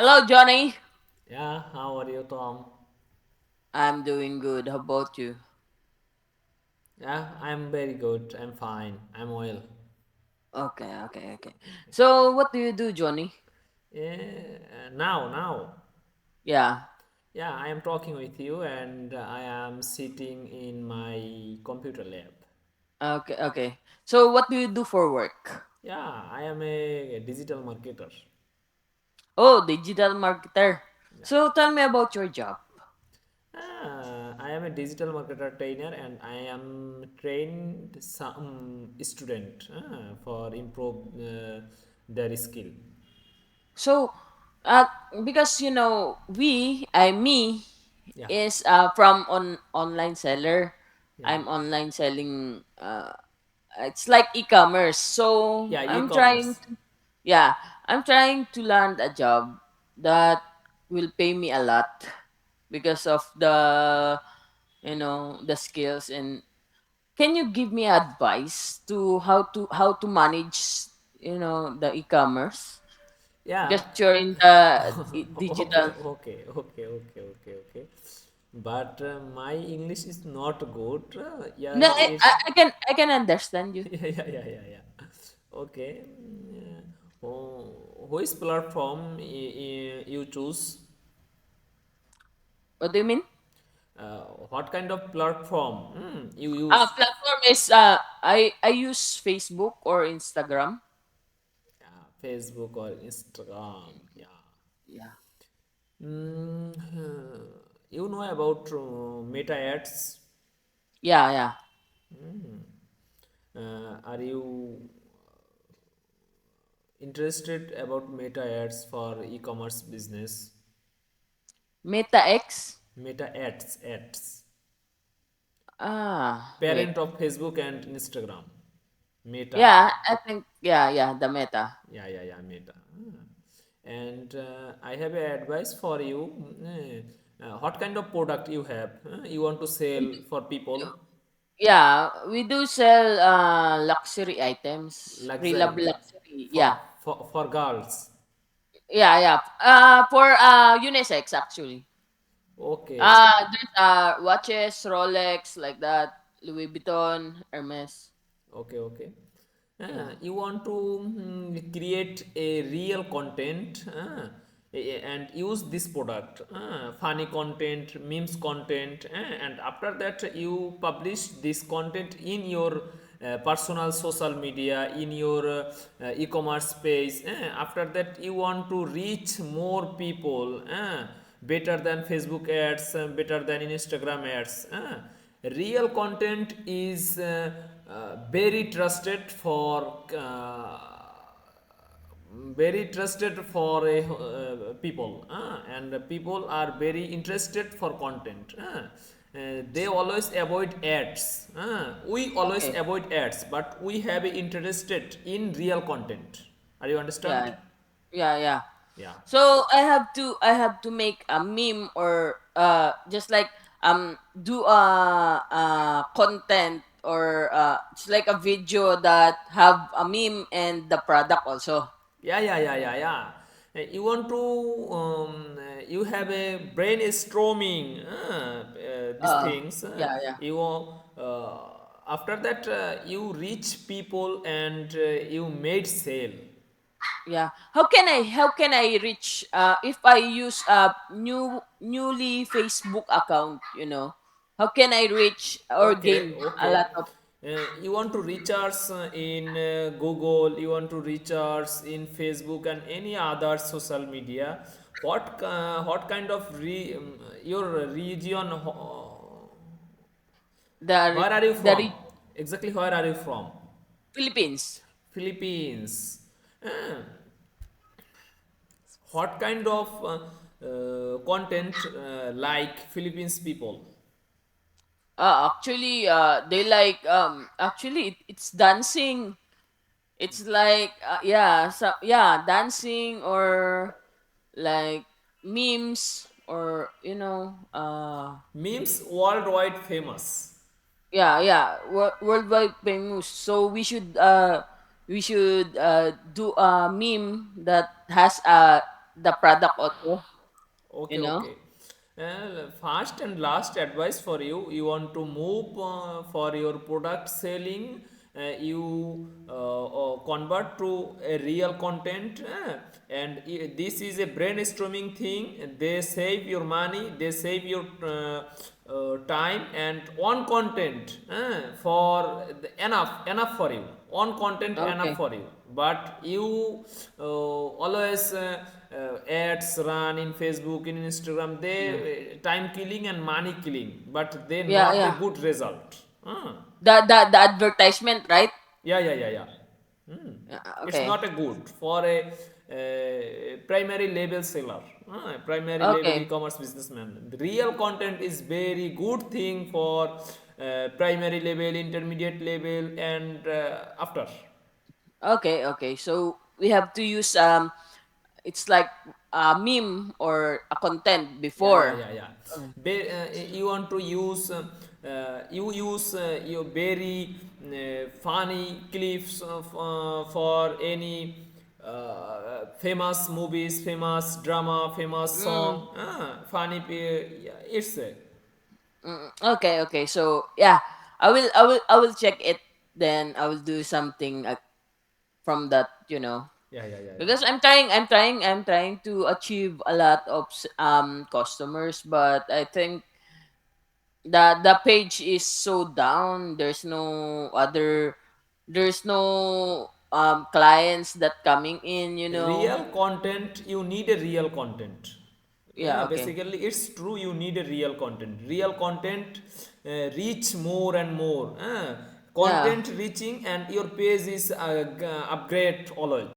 Hello, Johnny. Yeah, how are you, Tom? I'm doing good. How about you? Yeah, I'm very good. I'm fine. I'm well. Okay. So, what do you do, Johnny? Yeah, now. Yeah. Yeah, I am talking with you and I am sitting in my computer lab. Okay. So, what do you do for work? Yeah, I am a digital marketer. Oh, digital marketer. Yeah. So, tell me about your job. I am a digital marketer trainer and I am trained some student for improve their skill. So, uh, because me Yeah, is from online seller. yeah, I'm online selling. It's like e-commerce. So, yeah, e-commerce. yeah, I'm trying to land a job that will pay me a lot because of the skills. And can you give me advice to how to manage the e-commerce, Yeah. because you're in the Okay, digital. okay. But my English is not good. Yeah, No, it's I can understand you. yeah. Okay. Which platform you choose? What do you mean? What kind of platform you use? Platform is I use Facebook or Instagram. Yeah, Facebook or Instagram. Yeah. Yeah. Mm, you know about Meta ads? Yeah. Are you interested about Meta ads for e-commerce business? Meta X. Meta ads, Wait. parent of Facebook and Instagram. Meta, Yeah, I think yeah, the Meta. yeah, Meta. And I have a advice for you. What kind of product you have? You want to We sell do- for people? Yeah, we do sell luxury items, Luxury pre-love luxury. for Yeah. for girls. Yeah. For unisex actually. Okay, There's watches, Rolex, like that, Louis Vuitton, Hermes. okay. Yeah. You want to create a real content and use this product, funny content, memes content, and after that you publish this content in your personal social media, in your e-commerce page. After that you want to reach more people, better than Facebook ads, better than Instagram ads. Real content is very trusted for people, and people are very interested for content. They always avoid ads. We always Okay. avoid ads, but we have interested in real content. Are you understand? Yeah. Yeah. Yeah. So I have to make a meme, or just like do a content, or it's like a video that have a meme and the product also. Yeah. You want to you have a brainstorming these things. Yeah. You after that you reach people and you made sale. Yeah. How can I reach if I use a newly Facebook account, How can I reach or gain a Okay. lot of. You want to recharge in Google, you want to recharge in Facebook and any other social media. What kind of your region? the Where are you the from? Exactly, where are you from? Philippines. Philippines. Uh, what kind of content like Philippines people? Actually, they like it's dancing. It's like dancing, or like memes, or Memes worldwide famous. worldwide famous. So we should do a meme that has the product also, you Okay, know. okay. First and last advice for you, you want to move for your product selling, you convert to a real content, and this is a brainstorming thing. They save your money, they save your time, and one content for enough for you, one content enough Okay. for you. But you always ads run in Facebook, in Instagram, they Yeah. time killing and money killing, but they Yeah, not a yeah. good result. The advertisement, right? Yeah, yeah, yeah, yeah. It's Okay. not a good for a primary level seller, primary level Okay. e-commerce businessman. The real content is very good thing for primary level, intermediate level, and after. Okay, okay. So we have to use it's like a meme or a content Yeah, yeah, before. yeah, yeah. Okay. You want to use you use your very funny clips for any famous movies, famous drama, famous Mm, song. Yeah, it's okay, okay. So yeah, I will check it. Then I will do something from that, you know. yeah, yeah, yeah, yeah. Because I'm trying to achieve a lot of customers, but I think the page is so down. There's no clients that coming in, you know. Real content, you need a real content. Yeah, okay. Basically it's true, you need a real content. Real content reach more and more, Yeah. content reaching, and your page is upgrade always.